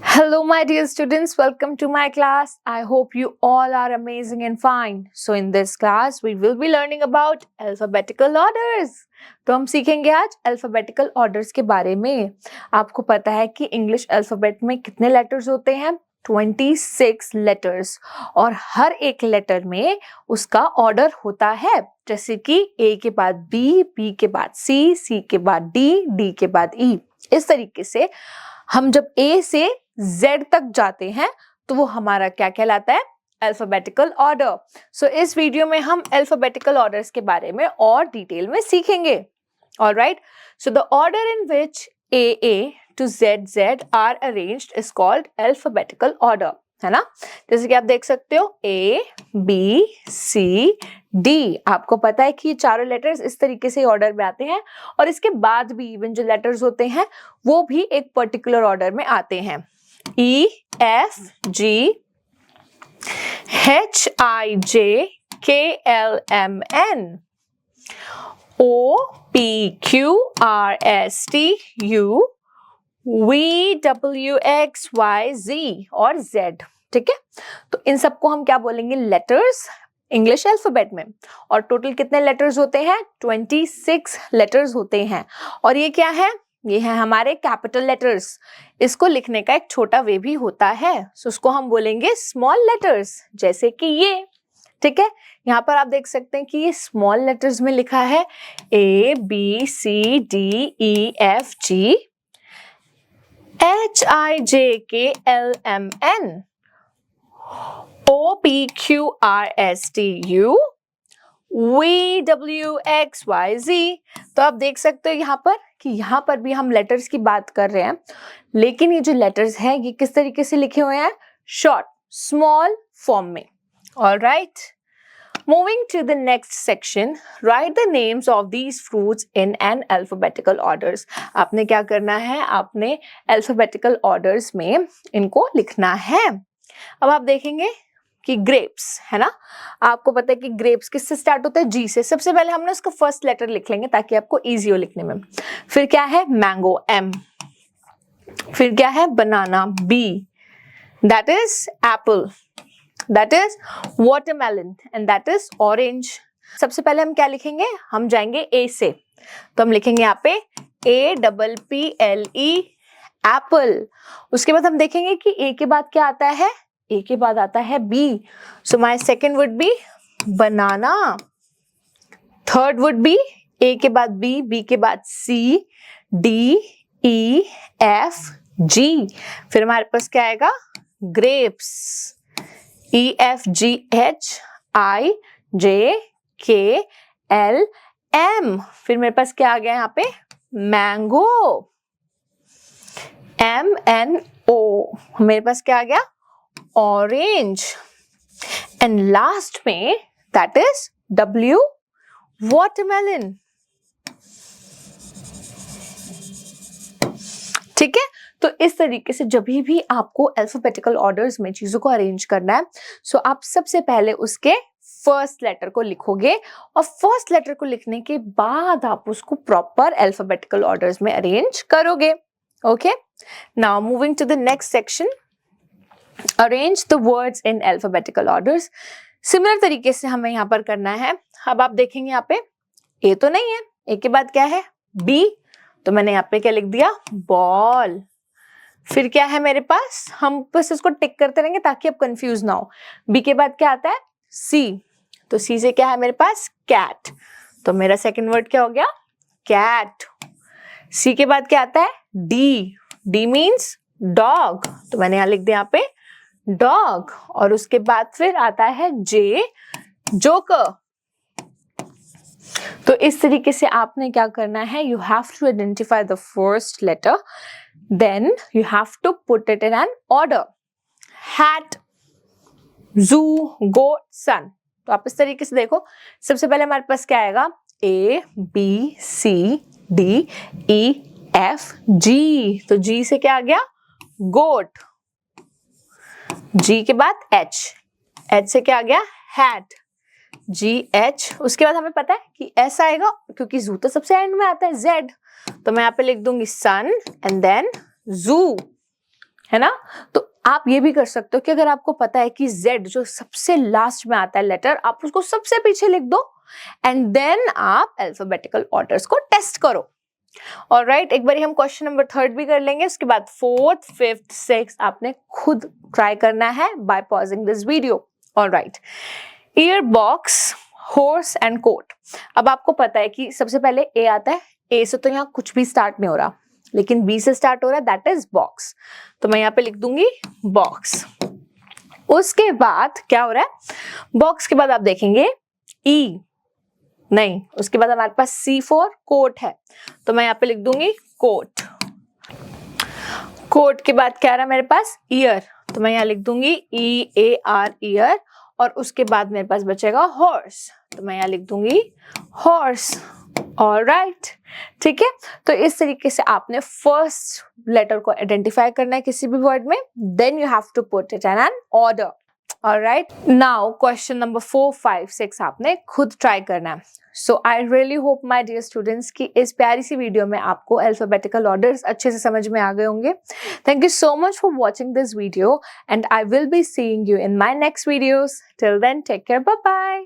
Hello, my dear students. Welcome to my class. I hope you all are amazing and fine. So, in this class, we will be learning about alphabetical orders. तो हम सीखेंगे आज alphabetical orders के बारे में. आपको पता है कि English alphabet में कितने letters होते हैं? 26 letters. और हर एक letter में उसका order होता है. जैसे कि A के बाद B, B के बाद C, C के बाद D, D के बाद E. इस तरीके से हम जब A से Z तक जाते हैं तो वो हमारा क्या कहलाता है? Alphabetical order. सो इस वीडियो में हम अल्फाबेटिकल ऑर्डर्स के बारे में और डिटेल में सीखेंगे. Alright, so the order in which AA to ZZ are arranged is called alphabetical order. है ना? जैसे कि आप देख सकते हो A, B, C, D. आपको पता है कि ये चारों लेटर्स इस तरीके से ऑर्डर में आते हैं और इसके बाद भी इवन जो लेटर्स होते हैं वो भी एक पर्टिकुलर ऑर्डर में आते हैं. E, F, G, H, I, J, K, L, M, N, O, P, Q, R, S, T, U, V, W, X, Y, Z और Z. ठीक है, तो इन सबको हम क्या बोलेंगे? लेटर्स इंग्लिश अल्फाबेट में. और टोटल कितने लेटर्स होते हैं? 26 लेटर्स होते हैं. और ये क्या है? ये है हमारे कैपिटल लेटर्स. इसको लिखने का एक छोटा वे भी होता है, सो उसको हम बोलेंगे स्मॉल लेटर्स, जैसे कि ये. ठीक है, यहाँ पर आप देख सकते हैं कि ये स्मॉल लेटर्स में लिखा है A, B, C, D, E, F, G, H, I, J, K, L, M, N, O, P, Q, R, S, T, U, V, W, X, Y, Z. तो आप देख सकते हो यहाँ पर कि यहाँ पर भी हम लेटर्स की बात कर रहे हैं, लेकिन ये जो लेटर्स हैं ये किस तरीके से लिखे हुए हैं? शॉर्ट, स्मॉल फॉर्म में. Alright, moving to the next section, write the names of these fruits in an alphabetical orders. आपने क्या करना है? आपने अल्फाबेटिकल ऑर्डर्स में इनको लिखना है. अब आप देखेंगे कि ग्रेप्स है ना, आपको पता है कि ग्रेप्स किससे स्टार्ट होता है? जी से. सबसे पहले हमने उसका फर्स्ट लेटर लिख लेंगे ताकि आपको इजी हो लिखने में. फिर क्या है? Mango, M. फिर क्या है? बनाना, B. That is Apple, that is watermelon and that is orange. सबसे पहले हम क्या लिखेंगे? हम जाएंगे A से, तो हम लिखेंगे यहाँ पे APPLE, एप्पल. उसके बाद हम देखेंगे कि A के बाद क्या आता है? A के बाद आता है B. So my second would be banana. Third would be A के बाद B, B के बाद C, D, E, F, G. फिर हमारे पास क्या आएगा? Grapes. E, F, G, H, I, J, K, L, M. फिर मेरे पास क्या आ गया यहाँ पे? Mango. M, N, O. मेरे पास क्या आ गया? Orange. And last में that is W, watermelon. ठीक है, तो इस तरीके से जब भी आपको अल्फाबेटिकल ऑर्डर्स में चीजों को अरेंज करना है, सो आप सबसे पहले उसके फर्स्ट लेटर को लिखोगे और फर्स्ट लेटर को लिखने के बाद आप उसको प्रॉपर अल्फाबेटिकल ऑर्डर्स में अरेंज करोगे. Okay, now moving to the next section, arrange the words in alphabetical orders. Similar तरीके से हमें यहाँ पर करना है. अब आप देखेंगे यहाँ पे A तो नहीं है, A के बाद क्या है? B. तो मैंने यहाँ पे क्या लिख दिया? बॉल. फिर क्या है मेरे पास? हम बस इसको टिक करते रहेंगे ताकि आप कंफ्यूज ना हो. B के बाद क्या आता है? C. तो C से क्या है मेरे पास? कैट. तो मेरा सेकेंड वर्ड क्या हो गया? कैट. C के बाद क्या आता है? D. D means dog. तो मैंने यहाँ लिख दिया यहाँ पे डॉग. और उसके बाद फिर आता है J, जोकर. तो इस तरीके से आपने क्या करना है? You have to identify the first letter, then you have to put it in an order. Hat, zoo, goat, सन. तो आप इस तरीके से देखो, सबसे पहले हमारे पास क्या आएगा? A, B, C, D, E, F, G. तो G से क्या आ गया? गोट. G के बाद H, H से क्या आ गया? हैट. G, H. उसके बाद हमें पता है कि S आएगा क्योंकि जू तो सबसे एंड में आता है. Z. तो मैं यहाँ पे लिख दूंगी सन एंड देन जू. है ना। तो आप ये भी कर सकते हो कि अगर आपको पता है कि Z जो सबसे लास्ट में आता है लेटर, आप उसको सबसे पीछे लिख दो एंड देन आप अल्फाबेटिकल ऑर्डर्स को टेस्ट करो। ऑलराइट, एक बार हम क्वेश्चन नंबर 3 भी कर लेंगे, उसके बाद 4th, 5th, 6th आपने खुद ट्राई करना है by pausing this video. Alright, ear, box, horse and coat. अब आपको पता है कि सबसे पहले ए आता है, ए से तो यहाँ कुछ भी स्टार्ट नहीं हो रहा, लेकिन बी से स्टार्ट हो रहा है, दैट इज बॉक्स। तो मैं यहाँ पे लिख दूंगी बॉक्स। उसके बाद क्या हो रहा है, बॉक्स के बाद आप देखेंगे ई नहीं, उसके बाद हमारे पास C4 कोट है, तो मैं यहाँ पे लिख दूंगी कोट। कोट के बाद क्या रहा मेरे पास, ईयर, तो मैं यहाँ लिख दूंगी EAR ईयर। और उसके बाद मेरे पास बचेगा हॉर्स, तो मैं यहाँ लिख दूंगी हॉर्स। ऑलराइट, ठीक है। तो इस तरीके से आपने फर्स्ट लेटर को आइडेंटिफाई करना है किसी भी वर्ड में, then you have to put it in an order. Alright, now question number 4, 5, 6 आपने खुद ट्राई करना है। So I really hope my dear students कि इस प्यारी सी वीडियो में आपको अल्फाबेटिकल ऑर्डर्स अच्छे से समझ में आ गए होंगे। Thank you so much for watching this video and I will be seeing you in my next videos. Till then take care, bye bye.